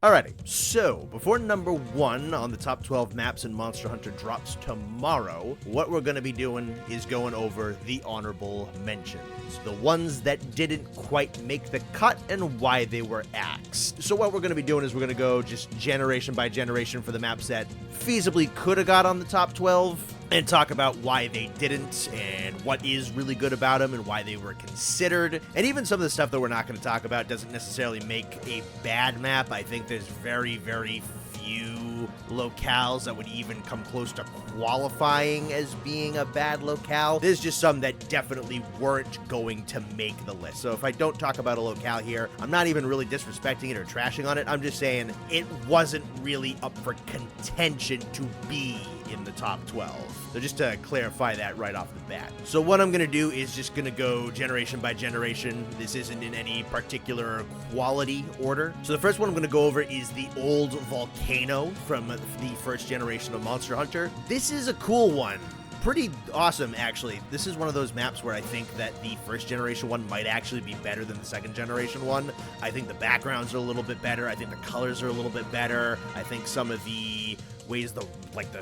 Alrighty, so before number 1 on the top 12 maps in Monster Hunter drops tomorrow, what we're going to be doing is going over the honorable mentions. The ones that didn't quite make the cut and why they were axed. So what we're going to be doing is we're going to go just generation by generation for the maps that feasibly could have got on the top 12, and talk about why they didn't and what is really good about them and why they were considered. And even some of the stuff that we're not going to talk about doesn't necessarily make a bad map. I think there's very, very few locales that would even come close to qualifying as being a bad locale. There's just some that definitely weren't going to make the list. So if I don't talk about a locale here, I'm not even really disrespecting it or trashing on it. I'm just saying it wasn't really up for contention to be in the top 12. So just to clarify that right off the bat. So what I'm going to do is just going to go generation by generation. This isn't in any particular quality order. So the first one I'm going to go over is the old Volcano from the first generation of Monster Hunter. This is a cool one. Pretty awesome, actually. This is one of those maps where I think that the first generation one might actually be better than the second generation one. I think the backgrounds are a little bit better. I think the colors are a little bit better. I think some of the ways the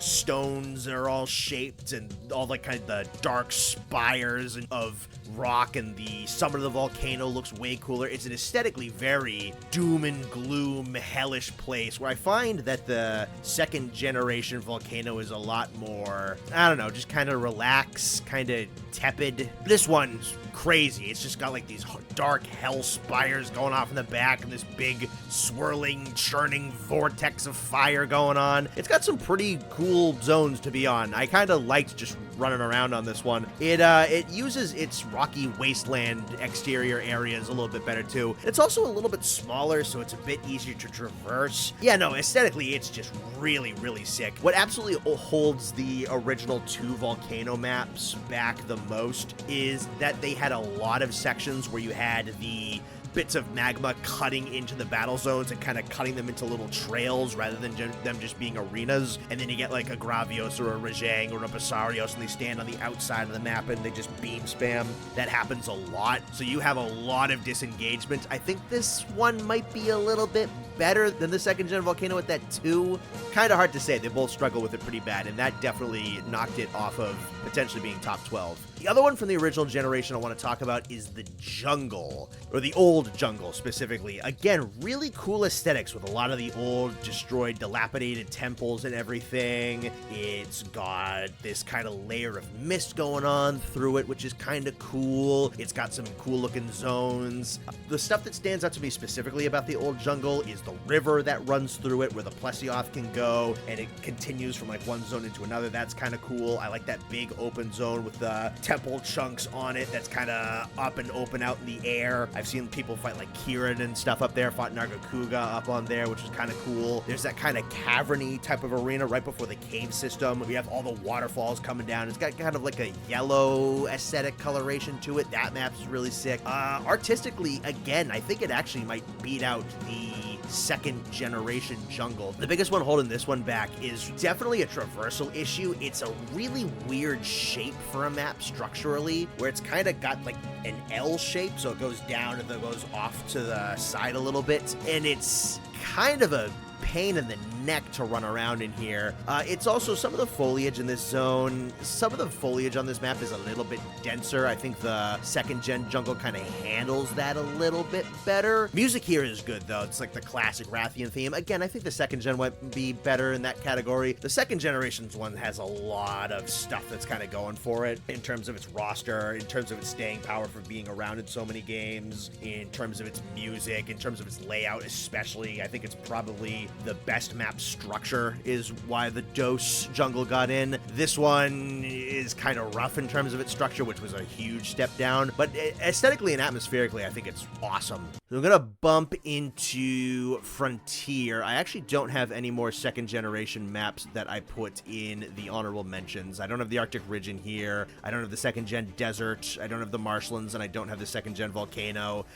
stones are all shaped and all the kind of the dark spires of rock and the summit of the volcano looks way cooler. It's an aesthetically very doom and gloom, hellish place where I find that the second generation volcano is a lot more, I don't know, just kind of relaxed, kind of tepid. This one's crazy. It's just got like these dark hell spires going off in the back and this big swirling, churning vortex of fire going on. It's got some pretty cool zones to be on. I kind of liked just running around on this one. It uses its rocky wasteland exterior areas a little bit better too. It's also a little bit smaller, so it's a bit easier to traverse. Yeah, no, aesthetically, it's just really, really sick. What absolutely holds the original 2 volcano maps back the most is that they had a lot of sections where you had the bits of magma cutting into the battle zones and kind of cutting them into little trails rather than them just being arenas. And then you get like a Gravios or a Rajang or a Basarios and they stand on the outside of the map and they just beam spam. That happens a lot. So you have a lot of disengagement. I think this one might be a little bit better than the second gen Volcano at that 2. Kind of hard to say. They both struggle with it pretty bad, and that definitely knocked it off of potentially being top 12. The other one from the original generation I want to talk about is the jungle, or the old jungle specifically. Again, really cool aesthetics with a lot of the old, destroyed, dilapidated temples and everything. It's got this kind of layer of mist going on through it, which is kind of cool. It's got some cool looking zones. The stuff that stands out to me specifically about the old jungle is the river that runs through it where the Plesioth can go, and it continues from like one zone into another. That's kind of cool. I like that big open zone with the temple chunks on it that's kind of up and open out in the air. I've seen people fight like Kirin and stuff up there, fought Nargacuga up on there, which is kind of cool. There's that kind of caverny type of arena right before the cave system. We have all the waterfalls coming down. It's got kind of like a yellow aesthetic coloration to it. That map is really sick. Artistically, again, I think it actually might beat out the second generation jungle. The biggest one holding this one back is definitely a traversal issue. It's a really weird shape for a map structurally, where it's kind of got like an L shape, so it goes down and then goes off to the side a little bit, and it's kind of a pain in the neck to run around in here. It's also some of the foliage in this zone. Some of the foliage on this map is a little bit denser. I think the second gen jungle kind of handles that a little bit better. Music here is good though. It's like the classic Rathian theme. Again, I think the second gen might be better in that category. The second generation's one has a lot of stuff that's kind of going for it in terms of its roster, in terms of its staying power for being around in so many games, in terms of its music, in terms of its layout especially. I think it's probably the best map structure is why the Dose jungle got in. This one is kind of rough in terms of its structure, which was a huge step down, but aesthetically and atmospherically, I think it's awesome. So I'm gonna bump into Frontier. I actually don't have any more second generation maps that I put in the honorable mentions. I don't have the Arctic Ridge in here. I don't have the second gen Desert. I don't have the Marshlands, and I don't have the second gen Volcano.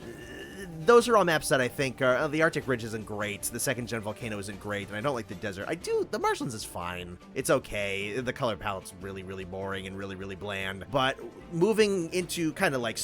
Those are all maps that I think are, the Arctic Ridge isn't great, the second gen Volcano isn't great, and I don't like the Desert. The Marshlands is fine. It's okay. The color palette's really, really boring and really, really bland. But moving into kind of like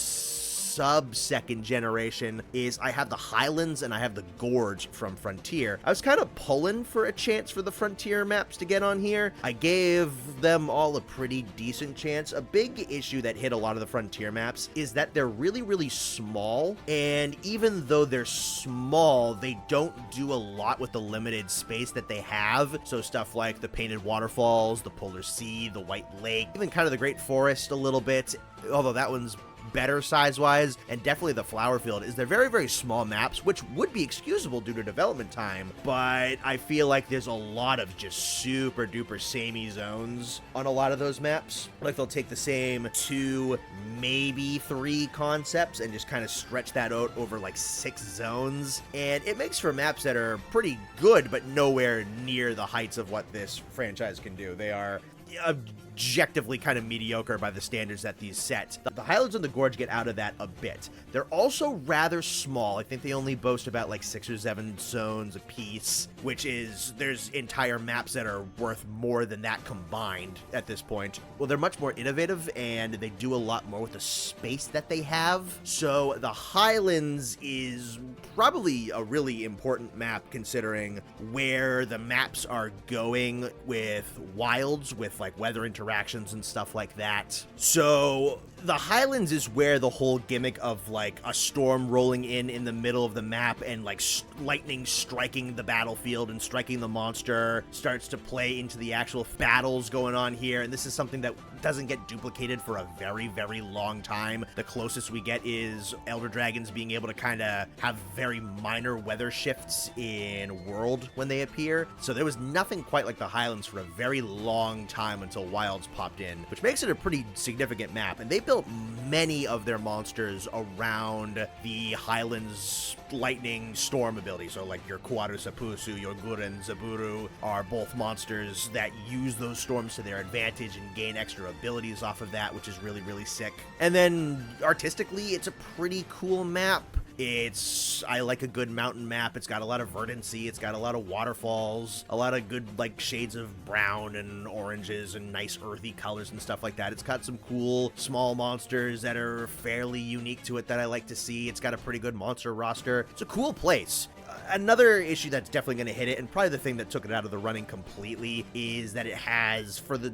sub-second generation is I have the Highlands and I have the Gorge from Frontier. I was kind of pulling for a chance for the Frontier maps to get on here. I gave them all a pretty decent chance. A big issue that hit a lot of the Frontier maps is that they're really, really small, and even though they're small, they don't do a lot with the limited space that they have. So stuff like the Painted Waterfalls, the Polar Sea, the White Lake, even kind of the Great Forest a little bit, although that one's better size-wise, and definitely the Flower Field, is they're very, very small maps, which would be excusable due to development time, but I feel like there's a lot of just super duper samey zones on a lot of those maps. Like they'll take the same 2, maybe 3 concepts and just kind of stretch that out over like 6 zones, and it makes for maps that are pretty good, but nowhere near the heights of what this franchise can do. They are objectively kind of mediocre by the standards that these set. The Highlands and the Gorge get out of that a bit. They're also rather small. I think they only boast about like 6 or 7 zones a piece, which is, there's entire maps that are worth more than that combined at this point. Well, they're much more innovative and they do a lot more with the space that they have. So the Highlands is probably a really important map considering where the maps are going with wilds, with like weather interactions and stuff like that. So the Highlands is where the whole gimmick of like a storm rolling in the middle of the map and like lightning striking the battlefield and striking the monster starts to play into the actual battles going on here. And this is something that doesn't get duplicated for a very, very long time. The closest we get is Elder Dragons being able to kind of have very minor weather shifts in World when they appear. So there was nothing quite like the Highlands for a very long time until Wilds popped in, which makes it a pretty significant map. And they built many of their monsters around the Highlands lightning storm ability. So like your Kuaru Sapusu, your Guren Zaburu are both monsters that use those storms to their advantage and gain extra abilities off of that, which is really, really sick. And then artistically, it's a pretty cool map. I like a good mountain map. It's got a lot of verdancy. It's got a lot of waterfalls, a lot of good like shades of brown and oranges and nice earthy colors and stuff like that. It's got some cool small monsters that are fairly unique to it that I like to see. It's got a pretty good monster roster. It's a cool place. Another issue that's definitely going to hit it, and probably the thing that took it out of the running completely, is that it has, for the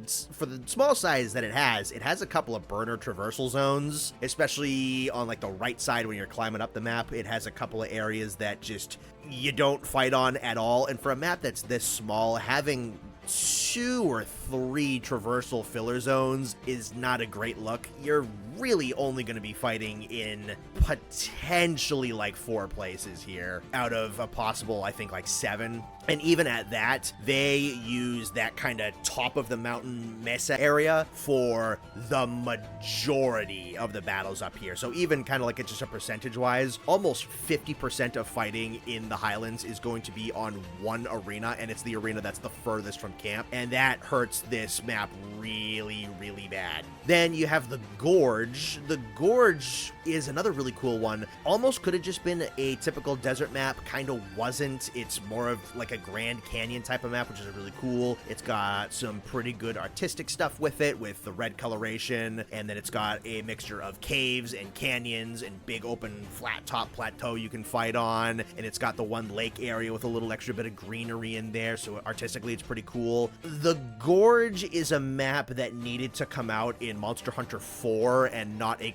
small size that it has a couple of burner traversal zones, especially on like the right side when you're climbing up the map. It has a couple of areas that just you don't fight on at all, and for a map that's this small, having 2 or 3 traversal filler zones is not a great look. You're really only going to be fighting in potentially like 4 places here out of a possible, I think, like 7. And even at that, they use that kind of top of the mountain mesa area for the majority of the battles up here. So even kind of like it's just a percentage wise, almost 50% of fighting in the Highlands is going to be on one arena, and it's the arena that's the furthest from camp, and that hurts this map really, really bad. Then you have the Gorge. The Gorge is another really cool one. Almost could have just been a typical desert map, kind of wasn't. It's more of like a Grand Canyon type of map, which is really cool. It's got some pretty good artistic stuff with it, with the red coloration, and then it's got a mixture of caves and canyons and big open flat top plateau you can fight on, and it's got the one lake area with a little extra bit of greenery in there, so artistically it's pretty cool. The Gorge is a map that needed to come out in Monster Hunter 4 and not a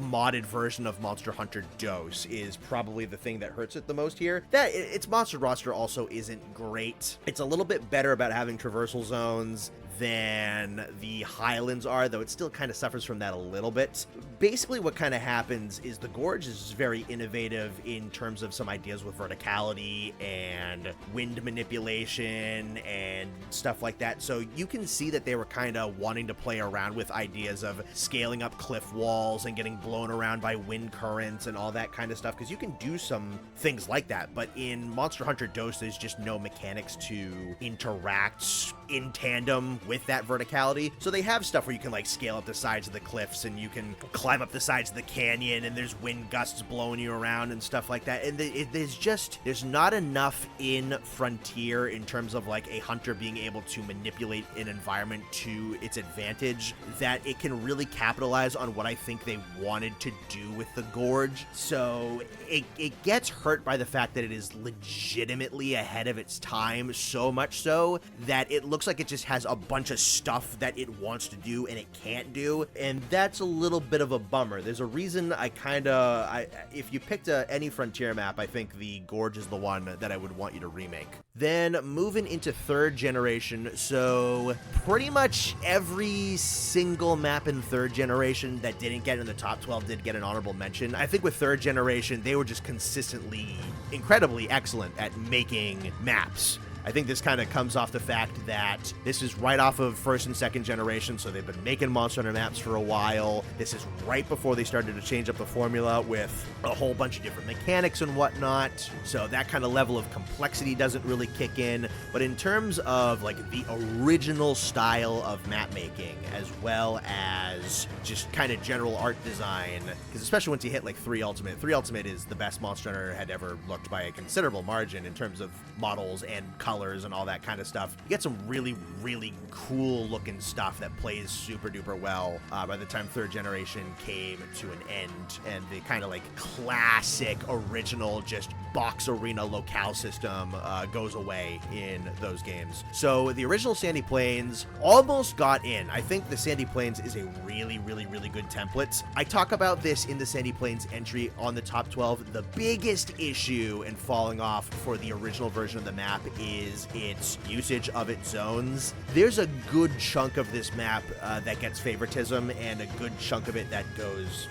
modded version of Monster Hunter DOS is probably the thing that hurts it the most here. That its monster roster also isn't great. It's a little bit better about having traversal zones than the Highlands are, though it still kind of suffers from that a little bit. Basically what kind of happens is the Gorge is very innovative in terms of some ideas with verticality and wind manipulation and stuff like that. So you can see that they were kind of wanting to play around with ideas of scaling up cliff walls and getting blown around by wind currents and all that kind of stuff, because you can do some things like that. But in Monster Hunter DOS, there's just no mechanics to interact in tandem with that verticality. So they have stuff where you can like scale up the sides of the cliffs and you can climb up the sides of the canyon and there's wind gusts blowing you around and stuff like that. And there's not enough in Frontier in terms of like a hunter being able to manipulate an environment to its advantage that it can really capitalize on what I think they wanted to do with the Gorge. So it gets hurt by the fact that it is legitimately ahead of its time, so much so that it looks like it just has a bunch of stuff that it wants to do and it can't do, and that's a little bit of a bummer. There's a reason if you picked any Frontier map, I think the Gorge is the one that I would want you to remake. Then moving into 3rd generation, so pretty much every single map in 3rd generation that didn't get in the top 12 did get an honorable mention. I think with 3rd generation, they were just consistently incredibly excellent at making maps. I think this kind of comes off the fact that this is right off of 1st and 2nd generation, so they've been making Monster Hunter maps for a while. This is right before they started to change up the formula with a whole bunch of different mechanics and whatnot, so that kind of level of complexity doesn't really kick in. But in terms of like the original style of map making, as well as just kind of general art design, because especially once you hit like 3 Ultimate, 3 Ultimate is the best Monster Hunter had ever looked by a considerable margin in terms of models and colors and all that kind of stuff. You get some really, really cool looking stuff that plays super duper well by the time 3rd generation came to an end, and the kind of like classic original just box arena locale system goes away in those games. So the original Sandy Plains almost got in. I think the Sandy Plains is a really, really, really good template. I talk about this in the Sandy Plains entry on the top 12. The biggest issue in falling off for the original version of the map is its usage of its zones. There's a good chunk of this map that gets favoritism, and a good chunk of it that goes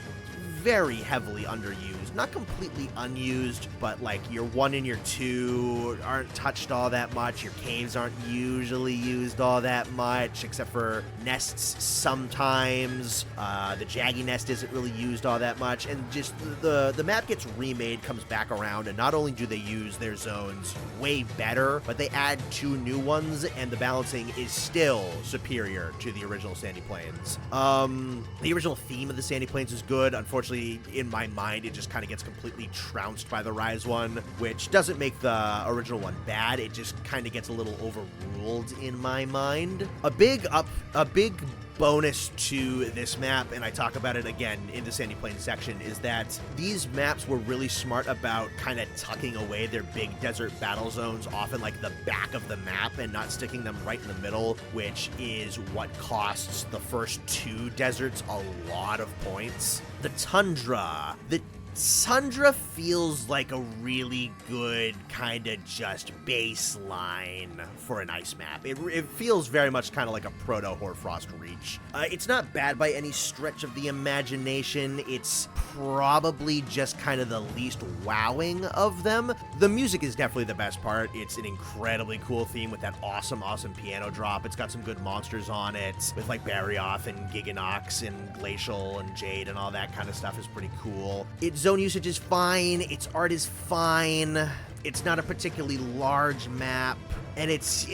very heavily underused. Not completely unused, but like your 1 and your 2 aren't touched all that much. Your caves aren't usually used all that much, except for nests sometimes. The Jaggy Nest isn't really used all that much, and just the map gets remade, comes back around, and not only do they use their zones way better, but they add 2 new ones, and the balancing is still superior to the original Sandy Plains. The original theme of the Sandy Plains is good. Unfortunately, in my mind, it just kind of gets completely trounced by the Rise one, which doesn't make the original one bad. It just kind of gets a little overruled in my mind. A big bonus to this map, and I talk about it again in the Sandy Plains section, is that these maps were really smart about kind of tucking away their big desert battle zones off in like the back of the map and not sticking them right in the middle, which is what costs the first 2 deserts a lot of points. The Tundra feels like a really good kind of just baseline for an ice map. It feels very much kind of like a proto-Hoarfrost Reach. It's not bad by any stretch of the imagination. It's probably just kind of the least wowing of them. The music is definitely the best part. It's an incredibly cool theme with that awesome piano drop. It's got some good monsters on it with like Barioth and Giganox and Glacial and Jade, and all that kind of stuff is pretty cool. Its zone usage is fine. Its art is fine. It's not a particularly large map, and it's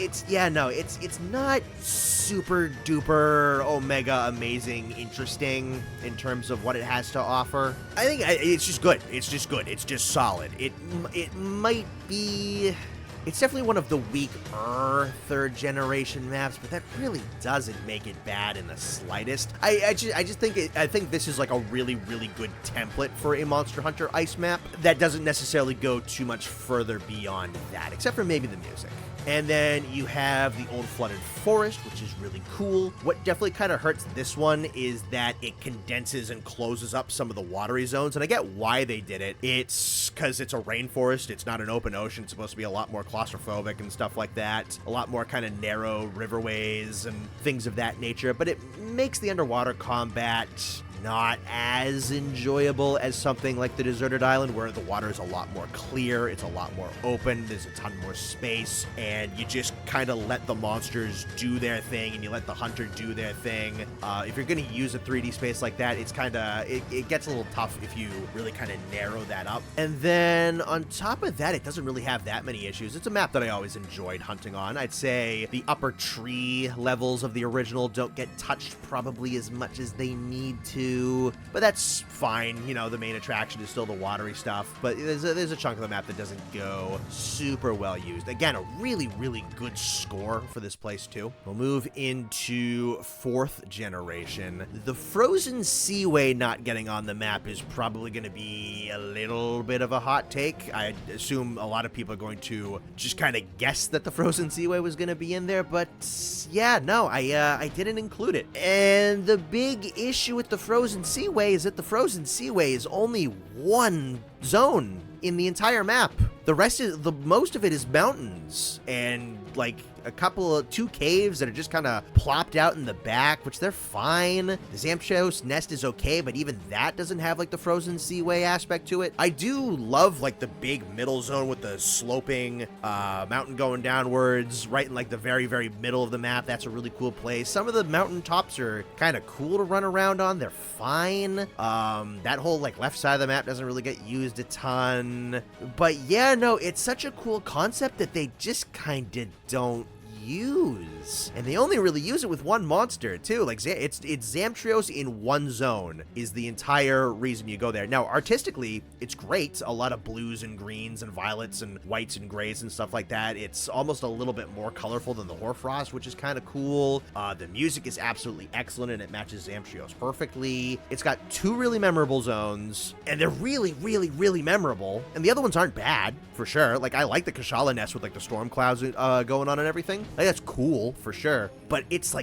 not super duper omega amazing interesting in terms of what it has to offer. I think it's just good. It's just solid. It might be. It's definitely one of the weaker 3rd generation maps, but that really doesn't make it bad in the slightest. I think this is like a really, really good template for a Monster Hunter ice map that doesn't necessarily go too much further beyond that, except for maybe the music. And then you have the Old Flooded Forest, which is really cool. What definitely kind of hurts this one is that it condenses and closes up some of the watery zones, and I get why they did it. It's because it's a rainforest, it's not an open ocean, it's supposed to be a lot more claustrophobic and stuff like that, a lot more kind of narrow riverways and things of that nature, but it makes the underwater combat not as enjoyable as something like the Deserted Island, where the water is a lot more clear, it's a lot more open, there's a ton more space, and you just kind of let the monsters do their thing, and you let the hunter do their thing. If you're going to use a 3D space like that, it's kind of, it gets a little tough if you really kind of narrow that up. And then on top of that, it doesn't really have that many issues. It's a map that I always enjoyed hunting on. I'd say the upper tree levels of the original don't get touched probably as much as they need to, but that's fine. You know, the main attraction is still the watery stuff, but there's a chunk of the map that doesn't go super well used. Again, a really, really good score for this place too. We'll move into 4th generation. The Frozen Seaway not getting on the map is probably going to be a little bit of a hot take. I assume a lot of people are going to just kind of guess that the Frozen Seaway was going to be in there, but yeah, no, I didn't include it. And the big issue with the Frozen Seaway is that the Frozen Seaway is only one zone in the entire map. The rest is, most of it is mountains and like two caves that are just kind of plopped out in the back, which they're fine. The Zamtrios nest is okay, but even that doesn't have like the Frozen Seaway aspect to it. I do love like the big middle zone with the sloping mountain going downwards right in like the very, very middle of the map. That's a really cool place. Some of the mountain tops are kind of cool to run around on. They're fine. That whole like left side of the map doesn't really get used a ton, but yeah, no, it's such a cool concept that they just kind of don't use, and they only really use it with one monster too. Like it's Zamtrios in one zone is the entire reason you go there. Now artistically it's great, a lot of blues and greens and violets and whites and grays and stuff like that. It's almost a little bit more colorful than the Hoarfrost, which is kind of cool. The music is absolutely excellent and it matches Zamtrios perfectly. It's got 2 really memorable zones, and they're really, really, really memorable, and the other ones aren't bad for sure. Like I like the Kashala nest with like the storm clouds going on and everything. Like that's cool for sure, but it's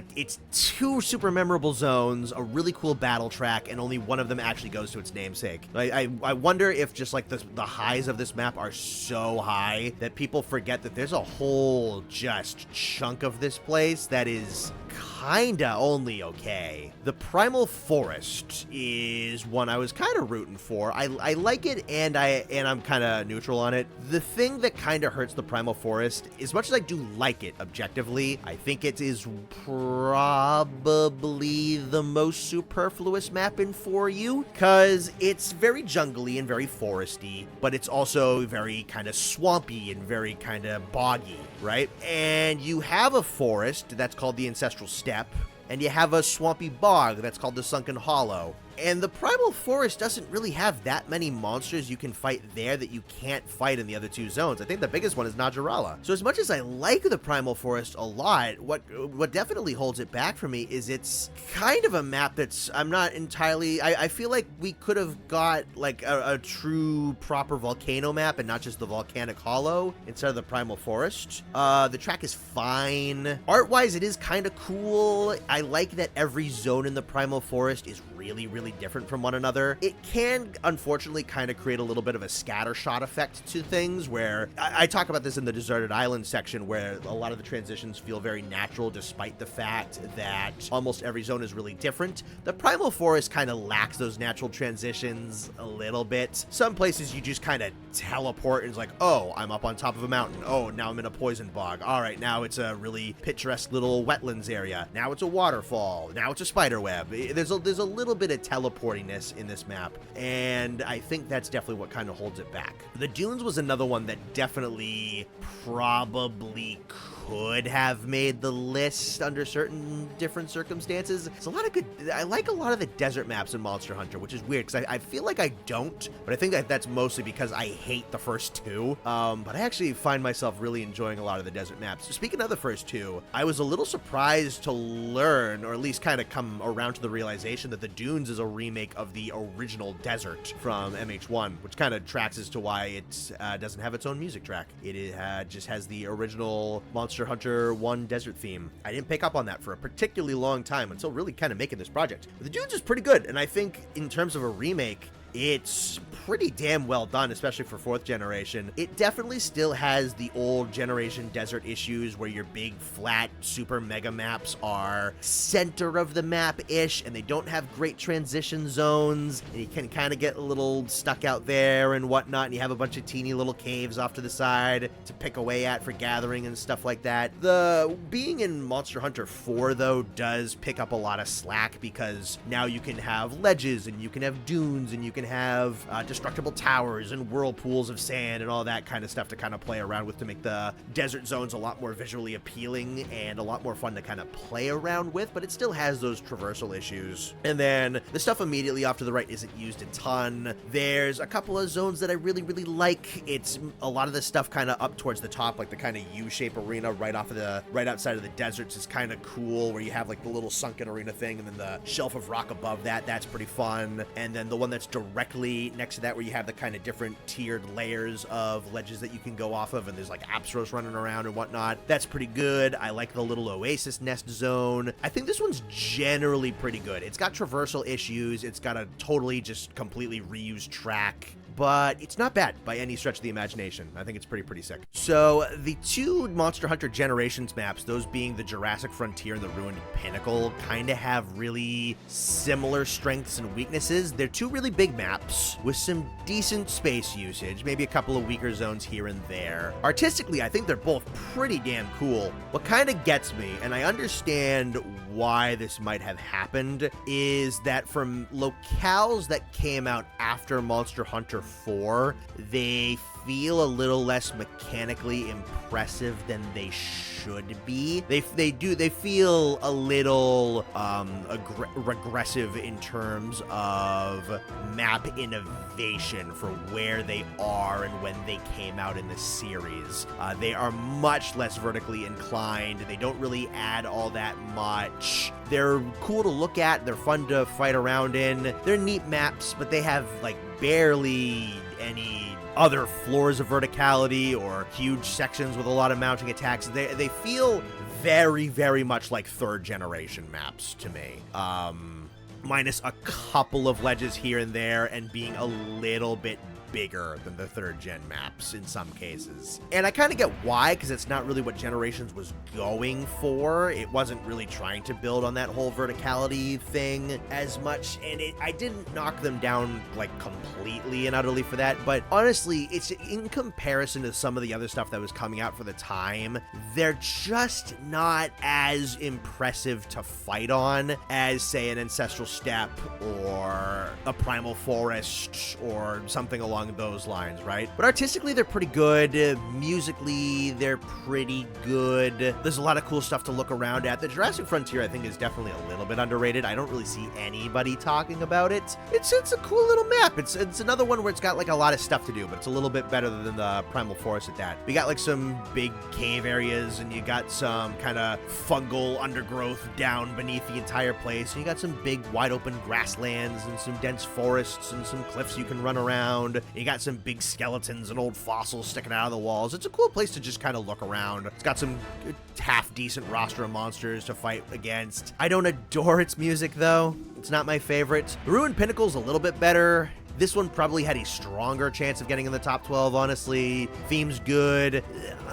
2 super memorable zones, a really cool battle track, and only one of them actually goes to its namesake. I wonder if just like the highs of this map are so high that people forget that there's a whole just chunk of this place that is kinda only okay. The Primal Forest is one I was kind of rooting for. I like it, and I'm kind of neutral on it. The thing that kind of hurts the Primal Forest, as much as I do like it objectively, I think it is probably the most superfluous map in 4U, because it's very jungly and very foresty, but it's also very kind of swampy and very kind of boggy, right? And you have a forest that's called the Ancestral Steppe, and you have a swampy bog that's called the Sunken Hollow. And the Primal Forest doesn't really have that many monsters you can fight there that you can't fight in the other 2 zones. I think the biggest one is Najarala. So as much as I like the Primal Forest a lot, what definitely holds it back for me is it's kind of a map that's, I'm not entirely, I feel like we could have got like a true proper Volcano map and not just the Volcanic Hollow instead of the Primal Forest. The track is fine. Art-wise, it is kind of cool. I like that every zone in the Primal Forest is really, really different from one another. It can, unfortunately, kind of create a little bit of a scattershot effect to things, where I talk about this in the Deserted Island section, where a lot of the transitions feel very natural despite the fact that almost every zone is really different. The Primal Forest kind of lacks those natural transitions a little bit. Some places you just kind of teleport and it's like, oh, I'm up on top of a mountain. Oh, now I'm in a poison bog. All right, now it's a really picturesque little wetlands area. Now it's a waterfall. Now it's a spider web. There's a little bit of teleportiness in this map, and I think that's definitely what kind of holds it back. The Dunes was another one that definitely probably could have made the list under certain different circumstances. It's a lot of good, I like a lot of the desert maps in Monster Hunter, which is weird because I feel like I don't, but I think that's mostly because I hate the first 2. But I actually find myself really enjoying a lot of the desert maps. Speaking of the first 2, I was a little surprised to learn, or at least kind of come around to the realization, that the Dunes is a remake of the original Desert from MH1, which kind of tracks as to why it doesn't have its own music track. It just has the original Monster Hunter 1 desert theme. I didn't pick up on that for a particularly long time until really kind of making this project. But the Dunes is pretty good, and I think in terms of a remake, It's pretty damn well done, especially for 4th generation. It definitely still has the old generation desert issues where your big, flat, super mega maps are center of the map-ish, and they don't have great transition zones, and you can kind of get a little stuck out there and whatnot, and you have a bunch of teeny little caves off to the side to pick away at for gathering and stuff like that. The being in Monster Hunter 4, though, does pick up a lot of slack, because now you can have ledges, and you can have dunes, and you can have destructible towers and whirlpools of sand and all that kind of stuff to kind of play around with to make the desert zones a lot more visually appealing and a lot more fun to kind of play around with, but it still has those traversal issues. And then the stuff immediately off to the right isn't used a ton. There's a couple of zones that I really, really like. It's a lot of the stuff kind of up towards the top, like the kind of U-shape arena right outside of the deserts is kind of cool, where you have like the little sunken arena thing and then the shelf of rock above that. That's pretty fun. And then the one that's directly next to that, where you have the kind of different tiered layers of ledges that you can go off of, and there's like Apsaros running around and whatnot. That's pretty good. I like the little oasis nest zone. I think this one's generally pretty good. It's got traversal issues. It's got a totally just completely reused track, but it's not bad by any stretch of the imagination. I think it's pretty sick. So the two Monster Hunter Generations maps, those being the Jurassic Frontier and the Ruined Pinnacle, kind of have really similar strengths and weaknesses. They're two really big maps with some decent space usage, maybe a couple of weaker zones here and there. Artistically, I think they're both pretty damn cool. What kind of gets me, and I understand why this might have happened, is that from locales that came out after Monster Hunter 4, they feel a little less mechanically impressive than they should be. They feel a little regressive in terms of map innovation for where they are and when they came out in the series. They are much less vertically inclined. They don't really add all that much. They're cool to look at. They're fun to fight around in. They're neat maps, but they have like barely any other floors of verticality or huge sections with a lot of mounting attacks. They feel very, very much like 3rd generation maps to me. Minus a couple of ledges here and there and being a little bit bigger than the 3rd gen maps in some cases. And I kind of get why, because it's not really what Generations was going for. It wasn't really trying to build on that whole verticality thing as much, and I didn't knock them down like completely and utterly for that, but honestly, it's in comparison to some of the other stuff that was coming out for the time, they're just not as impressive to fight on as, say, an Ancestral Steppe or a Primal Forest or something along those lines, right? But artistically, they're pretty good. Musically, they're pretty good. There's a lot of cool stuff to look around at. The Jurassic Frontier, I think, is definitely a little bit underrated. I don't really see anybody talking about it. It's a cool little map. It's another one where it's got like a lot of stuff to do, but it's a little bit better than the Primal Forest at that. We got like some big cave areas, and you got some kind of fungal undergrowth down beneath the entire place. And you got some big wide open grasslands and some dense forests and some cliffs you can run around. You got some big skeletons and old fossils sticking out of the walls. It's a cool place to just kind of look around. It's got some half-decent roster of monsters to fight against. I don't adore its music, though. It's not my favorite. The Ruined Pinnacle's a little bit better. This one probably had a stronger chance of getting in the top 12, honestly. Theme's good.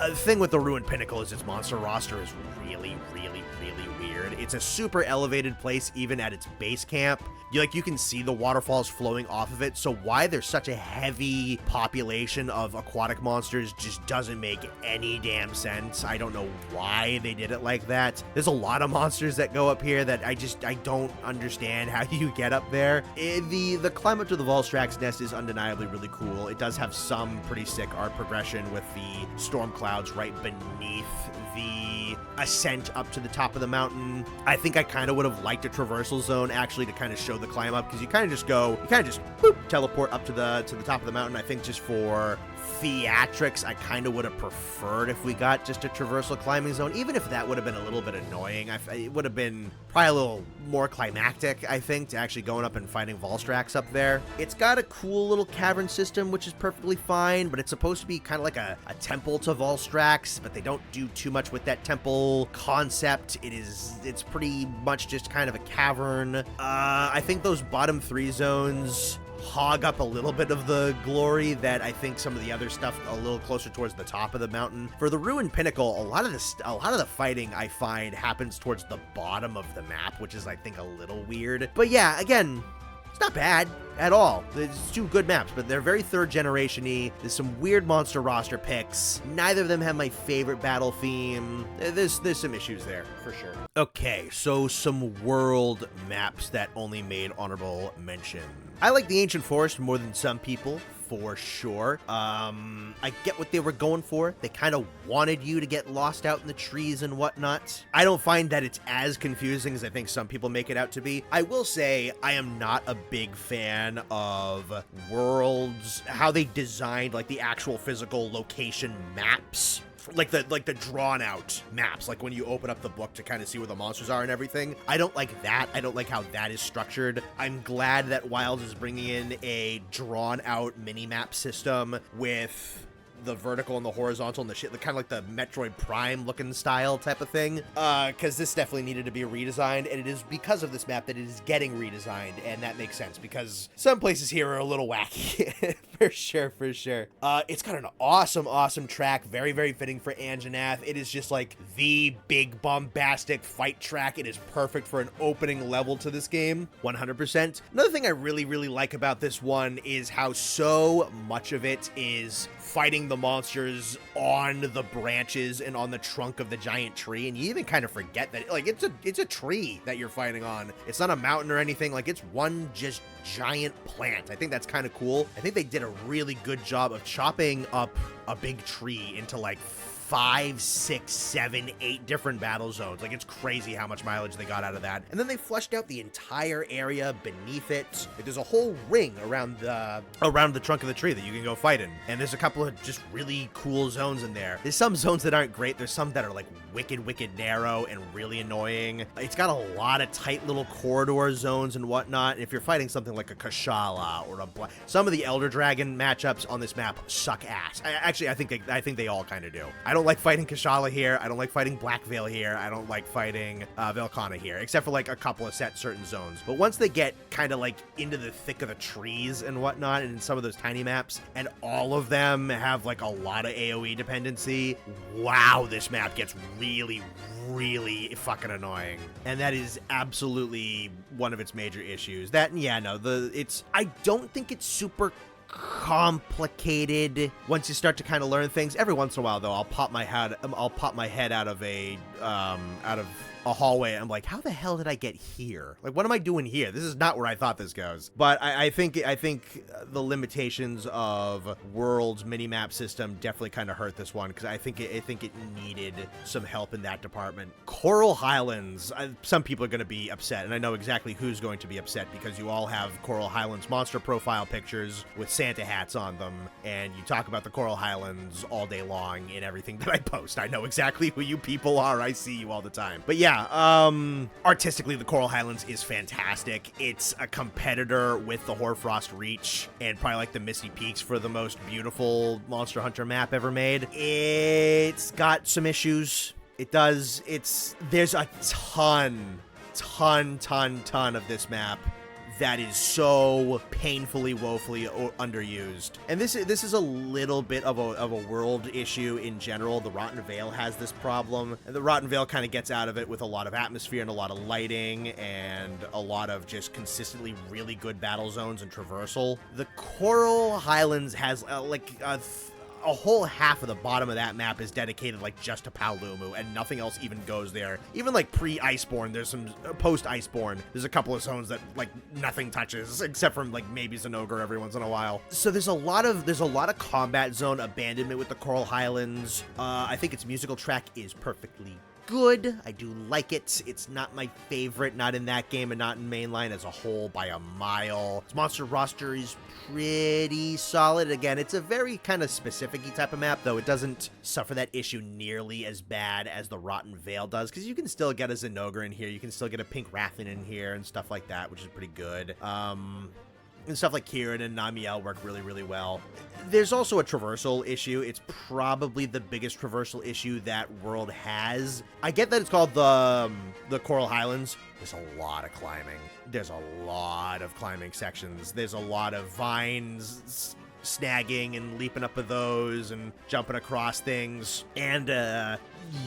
The thing with the Ruined Pinnacle is its monster roster is really, really, really weird. It's a super elevated place, even at its base camp. You can see the waterfalls flowing off of it, so why there's such a heavy population of aquatic monsters just doesn't make any damn sense. I don't know why they did it like that. There's a lot of monsters that go up here that I don't understand how you get up there. The climb up to the Volstrax nest is undeniably really cool. It does have some pretty sick art progression with the storm clouds right beneath the ascent up to the top of the mountain. I think I kind of would have liked a traversal zone actually to kind of show the climb up, because you kind of just boop, teleport up to the top of the mountain. I think just for theatrics, I kind of would have preferred if we got just a traversal climbing zone, even if that would have been a little bit annoying. It would have been probably a little more climactic, I think, to actually going up and fighting Volstrax up there. It's got a cool little cavern system, which is perfectly fine, but it's supposed to be kind of like a temple to Volstrax, but they don't do too much with that temple concept. It's pretty much just kind of a cavern. I think those bottom 3 zones hog up a little bit of the glory that I think some of the other stuff a little closer towards the top of the mountain. For the Ruined Pinnacle, a lot of the fighting I find happens towards the bottom of the map, which is I think a little weird. But yeah, again, it's not bad at all. It's 2 good maps, but they're very third generation-y. There's some weird monster roster picks. Neither of them have my favorite battle theme. There's some issues there, for sure. Okay, so some world maps that only made honorable mention. I like the Ancient Forest more than some people, for sure. I get what they were going for. They kind of wanted you to get lost out in the trees and whatnot. I don't find that it's as confusing as I think some people make it out to be. I will say I am not a big fan of worlds, how they designed like the actual physical location maps. Like the drawn out maps, like when you open up the book to kind of see where the monsters are and everything. I don't like that. I don't like how that is structured. I'm glad that Wilds is bringing in a drawn out mini map system with the vertical and the horizontal and the shit, kind of like the Metroid Prime looking style type of thing, because this definitely needed to be redesigned, and it is because of this map that it is getting redesigned, and that makes sense because some places here are a little wacky. For sure. It's got an awesome track, very fitting for Anjanath. It is just like the big bombastic fight track. It is perfect for an opening level to this game, 100%. Another thing I really like about this one is how so much of it is fighting the monsters on the branches and on the trunk of the giant tree, and you even kind of forget that like it's a tree that you're fighting on. It's not a mountain or anything. Like, it's one just giant plant. I think that's kind of cool. I think they did a really good job of chopping up a big tree into like 5, 6, 7, 8 different battle zones. Like, it's crazy how much mileage they got out of that. And then they fleshed out the entire area beneath it. Like, there's a whole ring around the trunk of the tree that you can go fight in. And there's a couple of just really cool zones in there. There's some zones that aren't great. There's some that are like wicked narrow and really annoying. It's got a lot of tight little corridor zones and whatnot. And if you're fighting something like a Kashala or some of the Elder Dragon matchups on this map suck ass. I think they all kind of do. I don't like fighting Kashala here. I don't like fighting Blackveil here. I don't like fighting Volcano here, except for like a couple of certain zones. But once they get kind of like into the thick of the trees and whatnot, and in some of those tiny maps, and all of them have like a lot of AoE dependency, wow, this map gets really fucking annoying. And that is absolutely one of its major issues. That, yeah, no, I don't think it's super complicated once you start to kind of learn things. Every once in a while, though, I'll pop my head out of a hallway. I'm like, how the hell did I get here? Like, what am I doing here? This is not where I thought this goes. But I think the limitations of World's minimap system definitely kind of hurt this one, because I think it needed some help in that department. Coral Highlands. Some people are going to be upset, and I know exactly who's going to be upset, because you all have Coral Highlands monster profile pictures with Santa hats on them, and you talk about the Coral Highlands all day long in everything that I post. I know exactly who you people are. I see you all the time. But yeah, artistically, the Coral Highlands is fantastic. It's a competitor with the Hoarfrost Reach, and probably like the Misty Peaks for the most beautiful Monster Hunter map ever made. It's got some issues. It does. There's a ton of this map that is so painfully, woefully underused. And this is a little bit of a world issue in general. The Rotten Vale has this problem, and the Rotten Vale kind of gets out of it with a lot of atmosphere and a lot of lighting and a lot of just consistently really good battle zones and traversal. The Coral Highlands has a whole half of the bottom of that map is dedicated like just to Paolumu, and nothing else even goes there. Even like pre-Iceborne, there's some post-Iceborne, there's a couple of zones that like nothing touches except for like maybe Zinogre every once in a while. So there's a lot of combat zone abandonment with the Coral Highlands. I think its musical track is perfectly good. I do like it. It's not my favorite, not in that game and not in mainline as a whole by a mile. Its monster roster is pretty solid. Again, it's a very kind of specific-y type of map, though it doesn't suffer that issue nearly as bad as the Rotten Vale does, because you can still get a Zinogre in here, you can still get a Pink Rathan in here and stuff like that, which is pretty good. And stuff like Kieran and Namiel work really, really well. There's also a traversal issue. It's probably the biggest traversal issue that world has. I get that it's called the Coral Highlands. There's a lot of climbing. There's a lot of climbing sections. There's a lot of vines, snagging and leaping up of those and jumping across things. And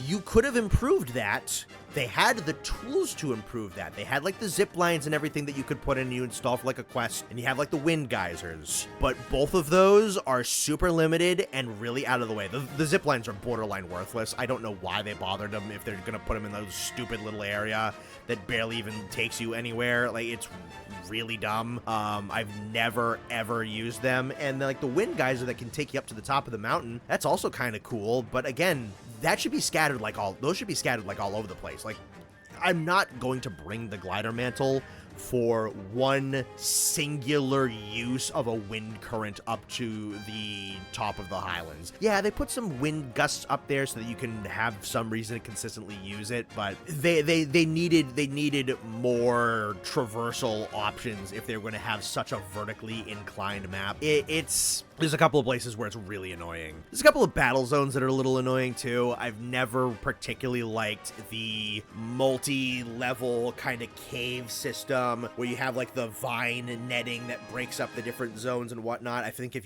you could have improved that. They had the tools to improve that. They had like the zip lines and everything that you could put in and you install for like a quest, and you have like the wind geysers. But both of those are super limited and really out of the way. The zip lines are borderline worthless. I don't know why they bothered them if they're gonna put them in those stupid little area that barely even takes you anywhere. Like, it's really dumb. I've never ever used them. And like the wind geyser that can take you up to the top of the mountain, that's also kind of cool. But again, that should be scattered those should be scattered like all over the place. Like, I'm not going to bring the glider mantle for one singular use of a wind current up to the top of the Highlands. Yeah, they put some wind gusts up there so that you can have some reason to consistently use it, but they needed more traversal options if they were going to have such a vertically inclined map. There's a couple of places where it's really annoying. There's a couple of battle zones that are a little annoying too. I've never particularly liked the multi-level kind of cave system where you have like the vine netting that breaks up the different zones and whatnot. I think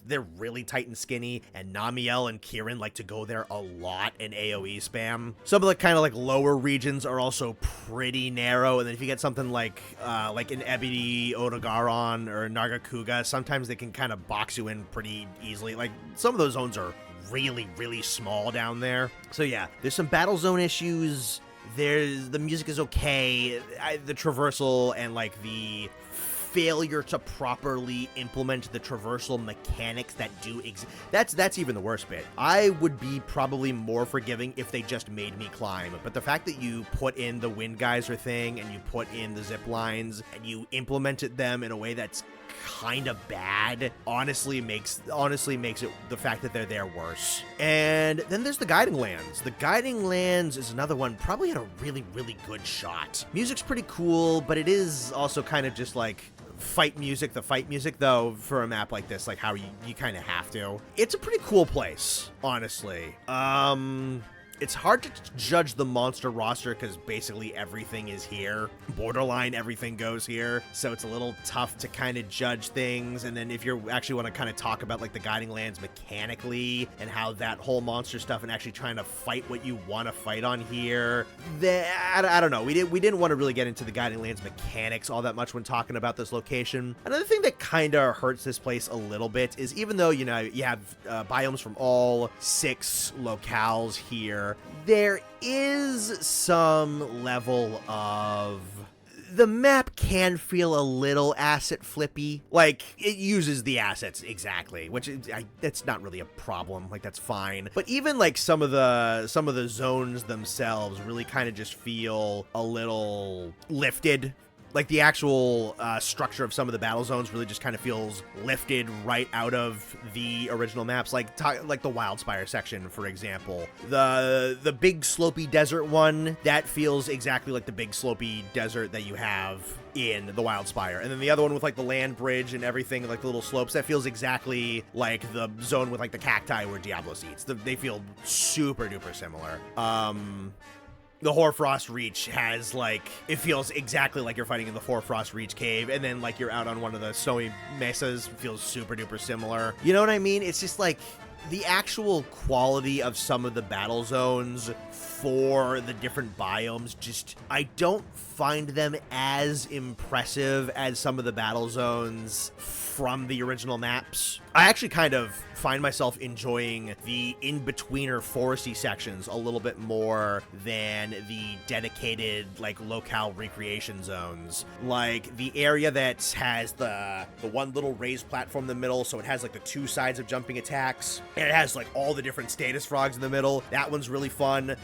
they're really tight and skinny, and Namiel and Kieran like to go there a lot in AoE spam. Some of the kind of like lower regions are also pretty narrow, and then if you get something like an Ebony Odogaron or Nargacuga, sometimes they can kind of box you in pretty easily. Like, some of those zones are really, really small down there. So yeah, there's some battle zone issues. The music is okay. The traversal and like the failure to properly implement the traversal mechanics that do exist. That's even the worst bit. I would be probably more forgiving if they just made me climb, but the fact that you put in the wind geyser thing and you put in the zip lines and you implemented them in a way that's kind of bad honestly makes it, the fact that they're there, worse. And then there's the guiding lands. The guiding lands is another one, probably had a really, really good shot. Music's pretty cool, but it is also kind of just like fight music. The fight music, though, for a map like this, like how you kind of have to. It's a pretty cool place, honestly. It's hard to judge the monster roster because basically everything is here. Borderline everything goes here, so it's a little tough to kind of judge things. And then if you actually want to kind of talk about like the guiding lands mechanically and how that whole monster stuff and actually trying to fight what you want to fight on here, I don't know. We didn't want to really get into the guiding lands mechanics all that much when talking about this location. Another thing that kind of hurts this place a little bit is, even though, you know, you have biomes from all 6 locales here, there is some level of... The map can feel a little asset flippy. Like, it uses the assets exactly, which that's not really a problem. Like, that's fine. But even like some of the zones themselves really kind of just feel a little lifted. Like, the actual structure of some of the battle zones really just kind of feels lifted right out of the original maps. Like the Wildspire section, for example. The big slopey desert one, that feels exactly like the big slopey desert that you have in the Wildspire. And then the other one with like the land bridge and everything, like the little slopes, that feels exactly like the zone with like the cacti where Diablos eats. They feel super duper similar. The Hoarfrost Reach has, like, it feels exactly like you're fighting in the Hoarfrost Reach cave, and then, like, you're out on one of the snowy mesas, feels super duper similar. You know what I mean? It's just, like, the actual quality of some of the battle zones for the different biomes, just, I don't find them as impressive as some of the battle zones from the original maps. I actually kind of find myself enjoying the in-betweener foresty sections a little bit more than the dedicated, like, locale recreation zones. Like, the area that has the one little raised platform in the middle, so it has, like, the 2 sides of jumping attacks, and it has, like, all the different status frogs in the middle. That one's really fun.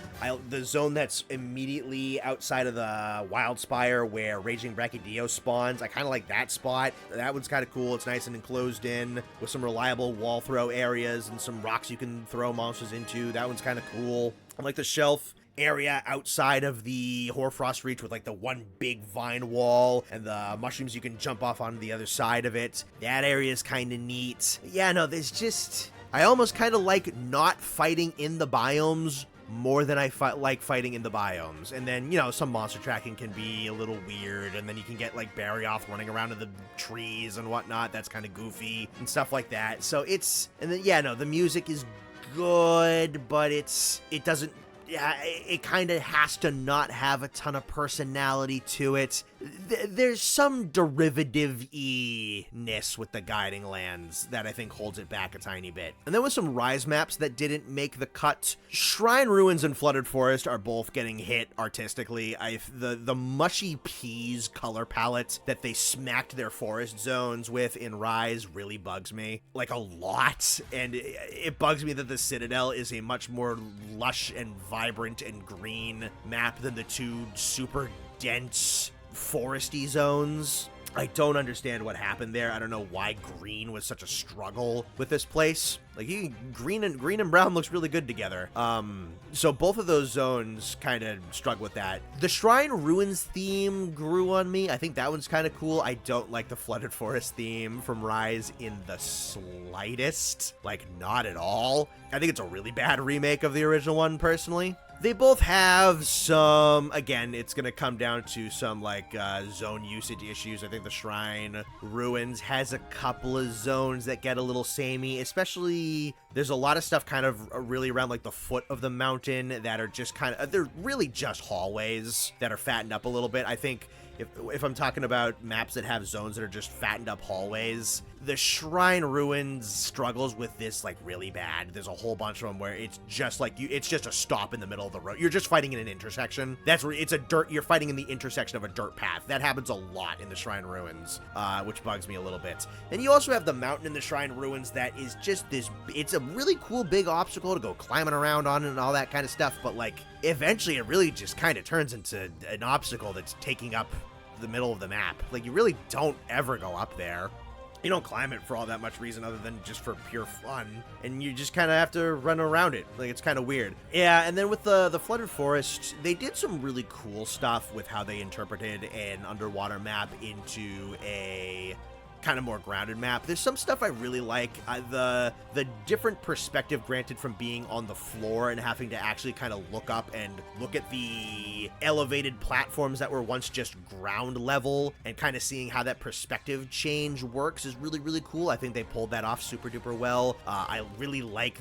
The zone that's immediately outside of the Wildspire where Raging Brachydio spawns, I kind of like that spot. That one's kind of cool. It's nice and enclosed in with some reliable wall throw areas and some rocks you can throw monsters into. That one's kind of cool. I like the shelf area outside of the Hoarfrost Reach with like the one big vine wall and the mushrooms you can jump off on the other side of it. That area is kind of neat. Yeah, no, there's just... I almost kind of like not fighting in the biomes more than I like fighting in the biomes. And then, you know, some monster tracking can be a little weird, and then you can get like Barryoth running around in the trees and whatnot. That's kind of goofy and stuff like that. So it's, and then, yeah, no, the music is good, but it doesn't, yeah, it kind of has to not have a ton of personality to it. There's some derivative-y-ness with the guiding lands that I think holds it back a tiny bit. And then with some Rise maps that didn't make the cut, Shrine Ruins and Flooded Forest are both getting hit artistically. The Mushy Peas color palette that they smacked their forest zones with in Rise really bugs me, like a lot. And it bugs me that the Citadel is a much more lush and vibrant and green map than the two super dense foresty zones. I don't understand what happened there. I don't know why green was such a struggle with this place. Like, green and brown looks really good together. So both of those zones kind of struggle with that. The Shrine Ruins theme grew on me. I think that one's kind of cool. I don't like the Flooded Forest theme from Rise in the slightest. Like, not at all. I think it's a really bad remake of the original one, personally. They both have some, again, it's going to come down to some, like, zone usage issues. I think the Shrine Ruins has a couple of zones that get a little samey, especially there's a lot of stuff kind of really around, like, the foot of the mountain that are just kind of, they're really just hallways that are fattened up a little bit. I think if I'm talking about maps that have zones that are just fattened up hallways, the Shrine Ruins struggles with this like really bad. There's a whole bunch of them where it's just like it's just a stop in the middle of the road. You're just fighting in an intersection. That's where it's you're fighting in the intersection of a dirt path. That happens a lot in the Shrine Ruins, which bugs me a little bit. And you also have the mountain in the Shrine Ruins that is just this, it's a really cool big obstacle to go climbing around on and all that kind of stuff, but like eventually it really just kind of turns into an obstacle that's taking up the middle of the map. Like, you really don't ever go up there. You don't climb it for all that much reason other than just for pure fun, and you just kind of have to run around it. Like, it's kind of weird. Yeah, and then with the Flooded Forest, they did some really cool stuff with how they interpreted an underwater map into a kind of more grounded map. There's some stuff I really like. The different perspective granted from being on the floor and having to actually kind of look up and look at the elevated platforms that were once just ground level and kind of seeing how that perspective change works is really, really cool. I think they pulled that off super duper well. I really like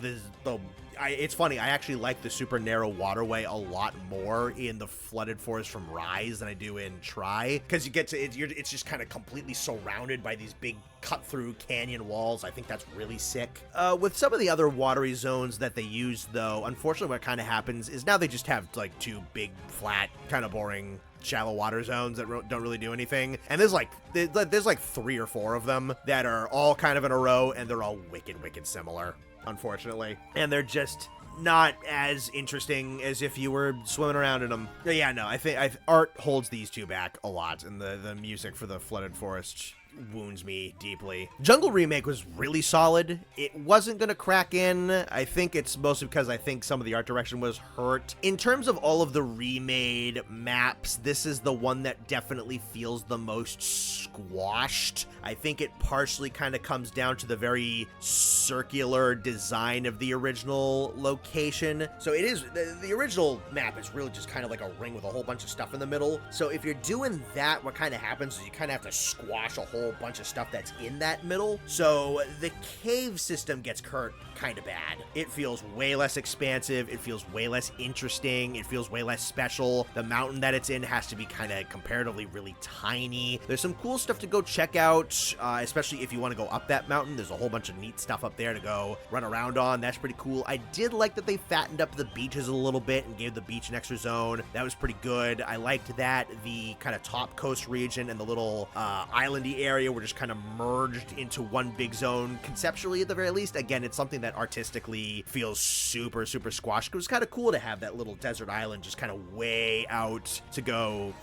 it's funny, I actually like the super narrow waterway a lot more in the Flooded Forest from Rise than I do in Try, because you get to it's just kind of completely surrounded by these big cut-through canyon walls. I think that's really sick. With some of the other watery zones that they use, though, unfortunately what kind of happens is now they just have like two big, flat, kind of boring shallow water zones that don't really do anything, and there's like 3 or 4 of them that are all kind of in a row, and they're all wicked similar, unfortunately, and they're just not as interesting as if you were swimming around in them. But yeah, no, I think art holds these two back a lot, and the music for the Flooded Forest wounds me deeply. Jungle Remake was really solid. It wasn't gonna crack in. I think it's mostly because I think some of the art direction was hurt. In terms of all of the remade maps, this is the one that definitely feels the most squashed. I think it partially kind of comes down to the very circular design of the original location. So it is, the original map is really just kind of like a ring with a whole bunch of stuff in the middle. So if you're doing that, what kind of happens is you kind of have to squash a whole bunch of stuff that's in that middle. So the cave system gets hurt kind of bad. It feels way less expansive. It feels way less interesting. It feels way less special. The mountain that it's in has to be kind of comparatively really tiny. There's some cool stuff to go check out, especially if you want to go up that mountain. There's a whole bunch of neat stuff up there to go run around on. That's pretty cool. I did like that they fattened up the beaches a little bit and gave the beach an extra zone. That was pretty good. I liked that. The kind of top coast region and the little islandy area area were just kind of merged into one big zone, conceptually at the very least. Again, it's something that artistically feels super, super squashed. It was kind of cool to have that little desert island just kind of way out to go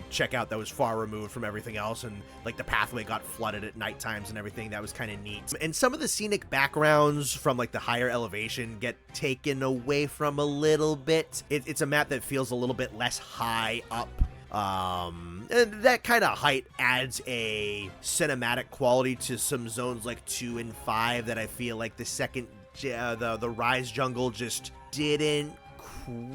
check out that was far removed from everything else, and like the pathway got flooded at night times and everything. That was kind of neat. And some of the scenic backgrounds from like the higher elevation get taken away from a little bit. It's a map that feels a little bit less high up. And that kind of height adds a cinematic quality to some zones like 2 and 5 that I feel like the second, the Rise jungle just didn't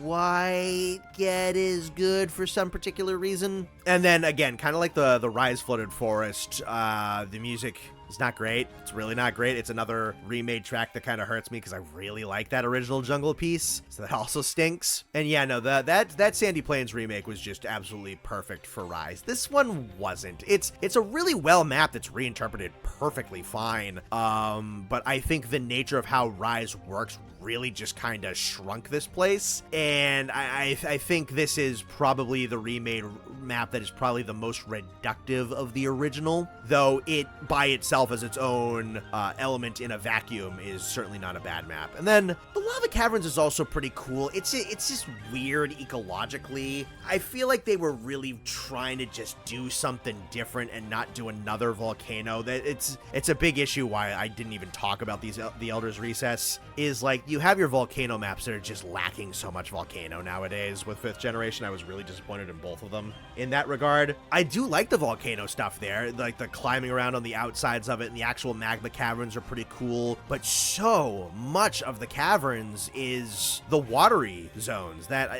quite get as good for some particular reason. And then again, kind of like the Rise Flooded Forest, the music is not great. It's really not great. It's another remade track that kind of hurts me because I really like that original jungle piece, so that also stinks. And yeah, no, that Sandy Plains remake was just absolutely perfect for Rise. This one wasn't. It's a really well mapped that's reinterpreted perfectly fine. But I think the nature of how Rise works really just kind of shrunk this place, and I think this is probably the remade map that is probably the most reductive of the original, though it by itself as its own element in a vacuum is certainly not a bad map. And then the Lava Caverns is also pretty cool. It's just weird ecologically. I feel like they were really trying to just do something different and not do another volcano. That it's a big issue why I didn't even talk about the Elder's Recess, is like you have your volcano maps that are just lacking so much volcano nowadays with 5th generation. I was really disappointed in both of them in that regard. I do like the volcano stuff there, like the climbing around on the outsides of it, and the actual magma caverns are pretty cool, but so much of the caverns is the watery zones that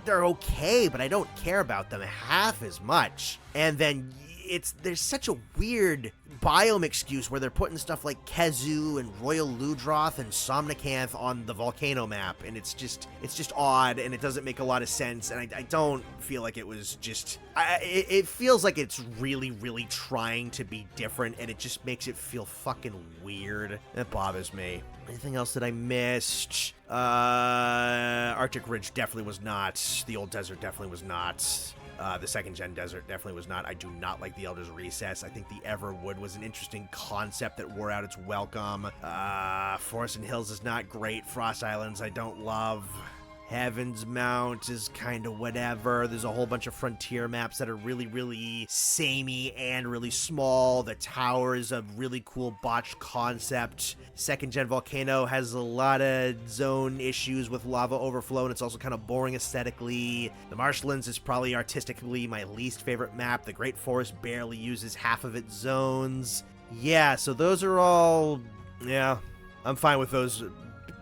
they're okay, but I don't care about them half as much. And then there's such a weird biome excuse where they're putting stuff like Kezu and Royal Ludroth and Somnicanth on the volcano map, and it's just odd, and it doesn't make a lot of sense, and I don't feel like it was just it feels like it's really, really trying to be different, and it just makes it feel fucking weird. That bothers me. Anything else that I missed? Arctic Ridge definitely was not. The Old Desert definitely was not. The 2nd gen desert definitely was not. I do not like the Elder's Recess. I think the Everwood was an interesting concept that wore out its welcome. Forest and Hills is not great. Frost Islands I don't love. Heaven's Mount is kind of whatever. There's a whole bunch of frontier maps that are really, really samey and really small. The Tower is a really cool botched concept. 2nd gen Volcano has a lot of zone issues with lava overflow, and it's also kind of boring aesthetically. The Marshlands is probably artistically my least favorite map. The Great Forest barely uses half of its zones. Yeah, so those are all, yeah, I'm fine with those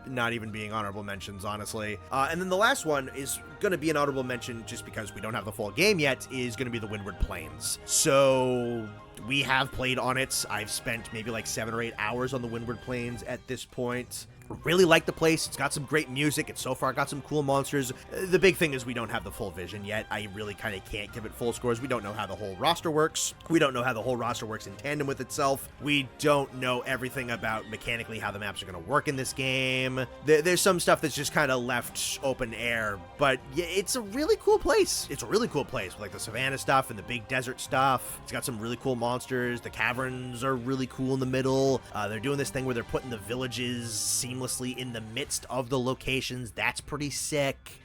not even being honorable mentions, honestly. And then the last one is going to be an honorable mention just because we don't have the full game yet, is going to be the Windward Plains. So we have played on it. I've spent maybe like 7 or 8 hours on the Windward Plains at this point. Really like the place. It's got some great music. It's so far got some cool monsters. The big thing is we don't have the full vision yet. I really kind of can't give it full scores. We don't know how the whole roster works. We don't know how the whole roster works in tandem with itself. We don't know everything about mechanically how the maps are going to work in this game. There's some stuff that's just kind of left open air, but yeah, it's a really cool place. It's a really cool place with like the savannah stuff and the big desert stuff. It's got some really cool monsters. The caverns are really cool in the middle. They're doing this thing where they're putting the villages seamlessly in the midst of the locations. That's pretty sick.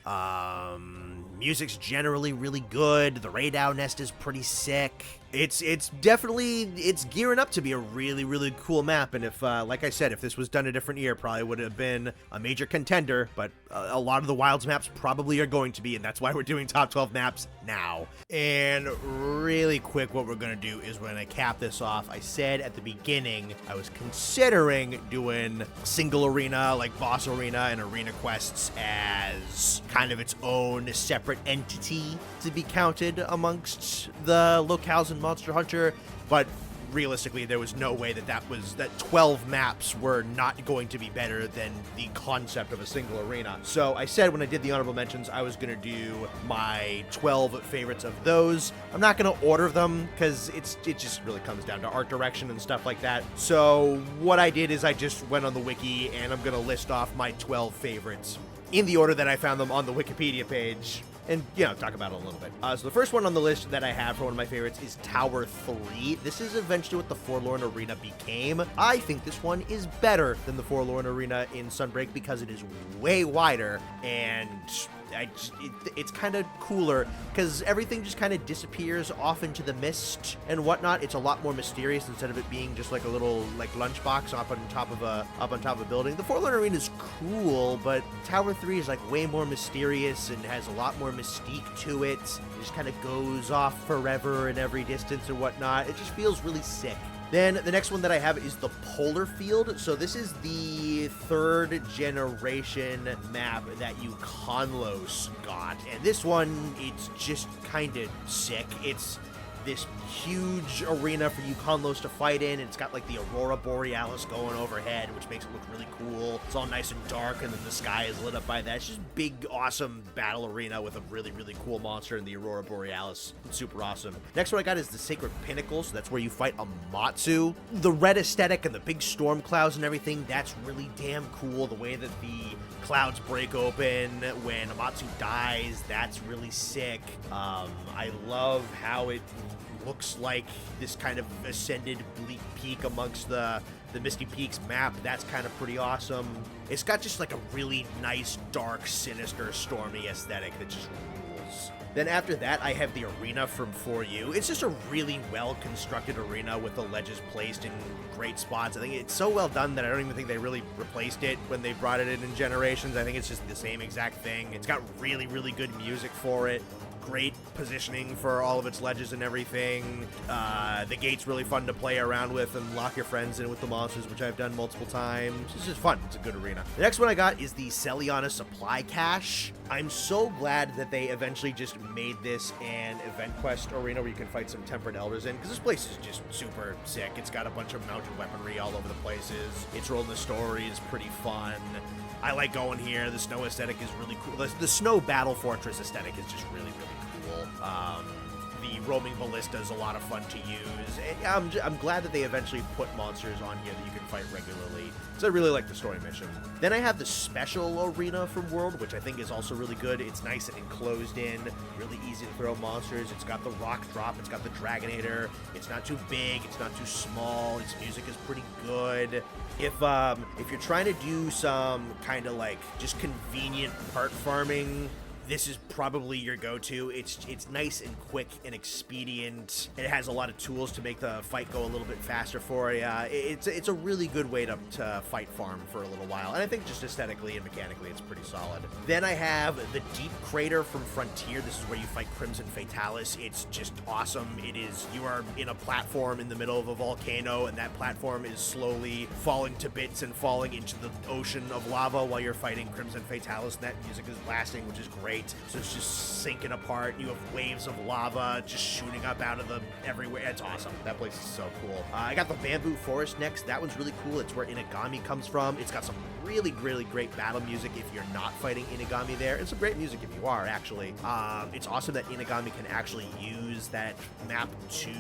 Music's generally really good. The Radow Nest is pretty sick. It's definitely, it's gearing up to be a really, really cool map. And if, like I said, if this was done a different year, probably would have been a major contender, but a lot of the Wilds maps probably are going to be, and that's why we're doing top 12 maps now. And really quick, what we're going to do is we're going to cap this off. I said at the beginning, I was considering doing single arena, like boss arena and arena quests as kind of its own separate entity to be counted amongst the locales in Monster Hunter, but realistically there was no way that 12 maps were not going to be better than the concept of a single arena. So I said when I did the honorable mentions I was going to do my 12 favorites of those. I'm not going to order them because it just really comes down to art direction and stuff like that. So what I did is I just went on the wiki and I'm going to list off my 12 favorites in the order that I found them on the Wikipedia page. and, talk about it a little bit. So the first one on the list that I have for one of my favorites is Tower 3. This is eventually what the Forlorn Arena became. I think this one is better than the Forlorn Arena in Sunbreak because it is way wider, and it's kind of cooler because everything just kind of disappears off into the mist and whatnot. It's a lot more mysterious instead of it being just like a little lunchbox up on top of a building. The Forlorn Arena is cool, but Tower 3 is like way more mysterious and has a lot more mystique to it. It just kind of goes off forever in every distance and whatnot. It just feels really sick. Then the next one that I have is the Polar Field. So this is the 3rd generation map that Conlos got. And this one, it's just kind of sick. It's this huge arena for Conlos to fight in. It's got like the Aurora Borealis going overhead, which makes it look really cool. It's all nice and dark, and then the sky is lit up by that. It's just big, awesome battle arena with a really, really cool monster in the Aurora Borealis. It's super awesome. Next one I got is the Sacred Pinnacle. So that's where you fight a Matsu. The red aesthetic and the big storm clouds and everything, that's really damn cool. The way that the clouds break open when Amatsu dies, that's really sick. I love how it looks like this kind of ascended bleak peak amongst the Misty Peaks map. That's kind of pretty awesome. It's got just like a really nice, dark, sinister, stormy aesthetic that just rules. Then after that, I have the arena from 4U. It's just a really well-constructed arena with the ledges placed in great spots. I think it's so well done that I don't even think they really replaced it when they brought it in Generations. I think it's just the same exact thing. It's got really, really good music for it. Great positioning for all of its ledges and everything. The gate's really fun to play around with and lock your friends in with the monsters, which I've done multiple times. It's just fun. It's a good arena. The next one I got is the Celiana Supply Cache. I'm so glad that they eventually just made this an event quest arena where you can fight some Tempered Elders in, because this place is just super sick. It's got a bunch of mounted weaponry all over the places. Its role in the story is pretty fun. I like going here. The snow aesthetic is really cool. The snow battle fortress aesthetic is just really, really cool. The roaming ballista is a lot of fun to use. I'm glad that they eventually put monsters on here that you can fight regularly, because I really like the story mission. Then I have the special arena from World, which I think is also really good. It's nice and enclosed in, really easy to throw monsters. It's got the rock drop, it's got the Dragonator. It's not too big, it's not too small. Its music is pretty good. If you're trying to do some kind of like just convenient part farming, this is probably your go-to. It's nice and quick and expedient. It has a lot of tools to make the fight go a little bit faster for you. It's a really good way to fight farm for a little while. And I think just aesthetically and mechanically, it's pretty solid. Then I have the Deep Crater from Frontier. This is where you fight Crimson Fatalis. It's just awesome. You are in a platform in the middle of a volcano, and that platform is slowly falling to bits and falling into the ocean of lava while you're fighting Crimson Fatalis. And that music is blasting, which is great. So it's just sinking apart. You have waves of lava just shooting up out of them everywhere. It's awesome. That place is so cool. I got the Bamboo Forest next. That one's really cool. It's where Inagami comes from. It's got some really, really great battle music if you're not fighting Inagami there, and some great music if you are, actually. It's awesome that Inagami can actually use that map to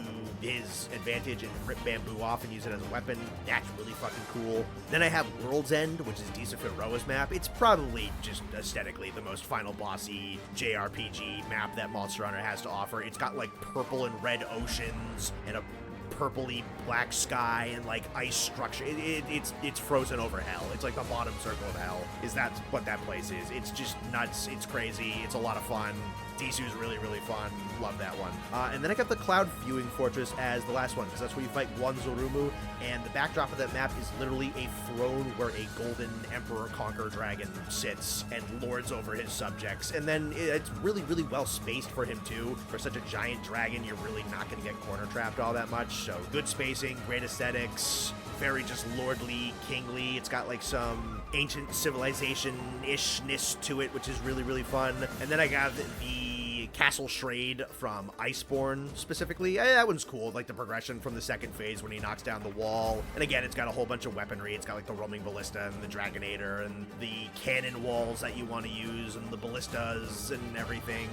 his advantage and rip bamboo off and use it as a weapon. That's really fucking cool. Then I have World's End, which is Disa Firoa's map. It's probably just aesthetically the most final bossy JRPG map that Monster Hunter has to offer. It's got like purple and red oceans and a purpley black sky and like ice structure. It's frozen over hell. It's like the bottom circle of hell. That's what that place is. It's just nuts. It's crazy. It's a lot of fun. Disu's really, really fun. Love that one. And then I got the Cloud Viewing Fortress as the last one, because that's where you fight Wanzorumu, and the backdrop of that map is literally a throne where a golden Emperor Conquer Dragon sits and lords over his subjects. And then it's really, really well spaced for him too. For such a giant dragon, you're really not going to get corner trapped all that much. So good spacing, great aesthetics, very just lordly, kingly. It's got like some ancient civilization-ishness to it, which is really, really fun. And then I got the the Castle Shrade from Iceborne specifically. That one's cool, like the progression from the second phase when he knocks down the wall. And again, it's got a whole bunch of weaponry. It's got like the roaming ballista and the Dragonator and the cannon walls that you want to use and the ballistas and everything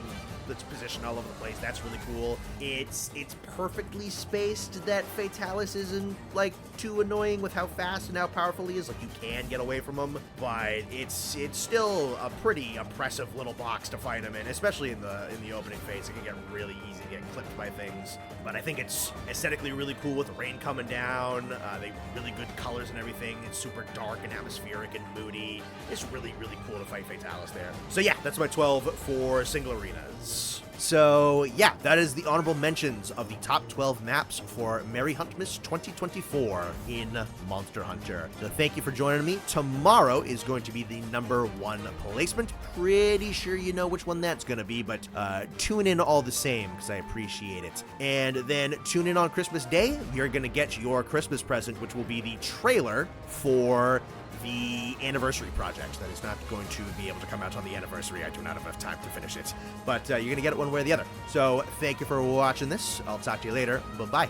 that's positioned all over the place. That's really cool. It's perfectly spaced that Fatalis isn't like too annoying with how fast and how powerful he is. Like you can get away from him, but it's still a pretty oppressive little box to fight him in, especially in the opening phase. It can get really easy to get clipped by things. But I think it's aesthetically really cool with the rain coming down. They really good colors and everything. It's super dark and atmospheric and moody. It's really, really cool to fight Fatalis there. So yeah, that's my 12 for single arenas. So yeah, that is the honorable mentions of the top 12 maps for Merry Huntmas 2024 in Monster Hunter. So thank you for joining me. Tomorrow is going to be the number 1 placement. Pretty sure you know which one that's going to be, but tune in all the same because I appreciate it. And then tune in on Christmas Day. You're going to get your Christmas present, which will be the trailer for the anniversary project that is not going to be able to come out on the anniversary. I do not have enough time to finish it, but you're going to get it one way or the other. So thank you for watching this. I'll talk to you later. Bye-bye.